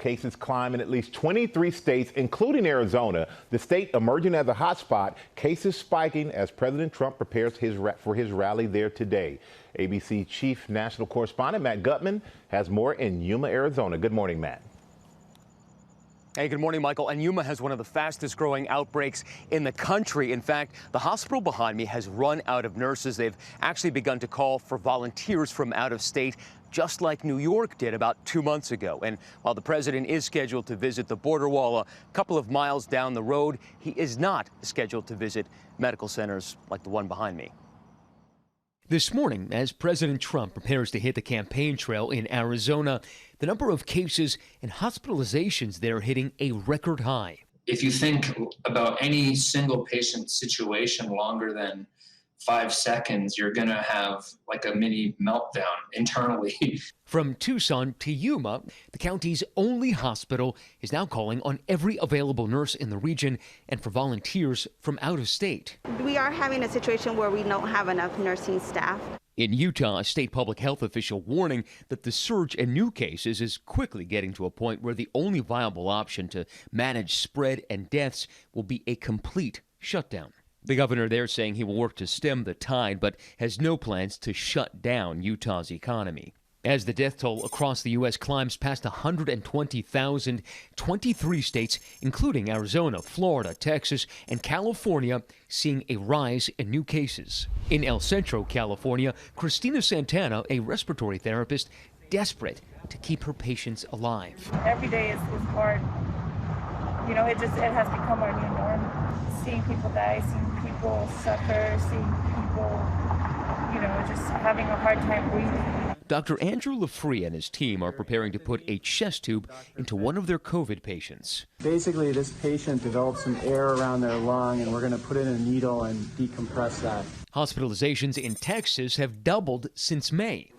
Cases climb in at least 23 states, including Arizona, the state emerging as a hotspot. Cases spiking as President Trump prepares for his rally there today. ABC Chief National Correspondent Matt Gutman has more in Yuma, Arizona. Good morning, Matt. Hey, good morning, Michael. And Yuma has one of the fastest growing outbreaks in the country. In fact, the hospital behind me has run out of nurses. They've actually begun to call for volunteers from out of state, just like New York did about 2 months ago. And while the president is scheduled to visit the border wall a couple of miles down the road, he is not scheduled to visit medical centers like the one behind me. This morning, as President Trump prepares to hit the campaign trail in Arizona, the number of cases and hospitalizations there hitting a record high. If you think about any single patient situation longer than 5 seconds, you're going to have like a mini meltdown internally. From Tucson to Yuma, the county's only hospital is now calling on every available nurse in the region and for volunteers from out of state. We are having a situation where we don't have enough nursing staff. In Utah, a state public health official warning that the surge in new cases is quickly getting to a point where the only viable option to manage spread and deaths will be a complete shutdown. The governor there saying he will work to stem the tide, but has no plans to shut down Utah's economy. As the death toll across the U.S. climbs past 120,000, 23 states, including Arizona, Florida, Texas, and California, seeing a rise in new cases. In El Centro, California, Christina Santana, a respiratory therapist, desperate to keep her patients alive. Every day is hard. You know, it has become our new norm. Seeing people die, seeing people suffer, seeing people, you know, just having a hard time breathing. Dr. Andrew Lafree and his team are preparing to put a chest tube into one of their COVID patients. Basically, this patient developed some air around their lung, and we're going to put in a needle and decompress that. Hospitalizations in Texas have doubled since May.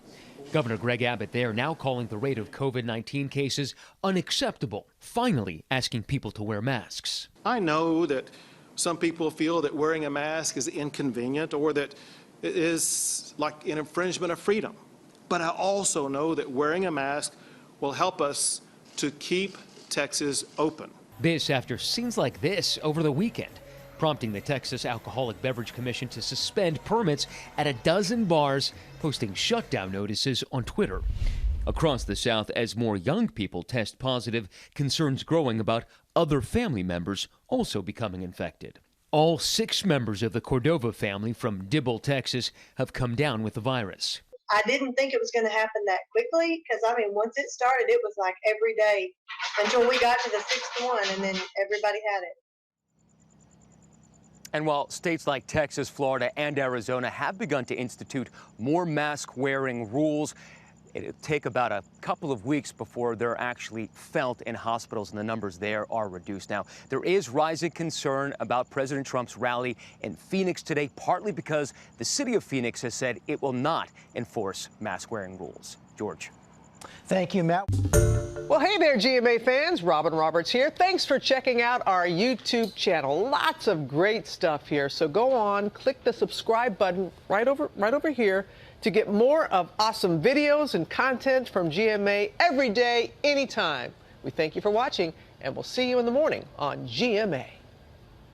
Governor Greg Abbott there now calling the rate of COVID-19 cases unacceptable, finally asking people to wear masks. I know that some people feel that wearing a mask is inconvenient or that it is like an infringement of freedom. But I also know that wearing a mask will help us to keep Texas open. This after scenes like this over the weekend, prompting the Texas Alcoholic Beverage Commission to suspend permits at a dozen bars, posting shutdown notices on Twitter. Across the South, as more young people test positive, concerns growing about other family members also becoming infected. All 6 members of the Cordova family from Dibble, Texas, have come down with the virus. I didn't think it was going to happen that quickly because, I mean, once it started, it was like every day until we got to the 6th one, and then everybody had it. And while states like Texas, Florida, and Arizona have begun to institute more mask-wearing rules, it'll take about a couple of weeks before they're actually felt in hospitals, and the numbers there are reduced. Now, there is rising concern about President Trump's rally in Phoenix today, partly because the city of Phoenix has said it will not enforce mask-wearing rules. George. Thank you, Matt. Well, hey there, GMA fans. Robin Roberts here. Thanks for checking out our YouTube channel. Lots of great stuff here. So go on, click the subscribe button right over here to get more of awesome videos and content from GMA every day, anytime. We thank you for watching, and we'll see you in the morning on GMA.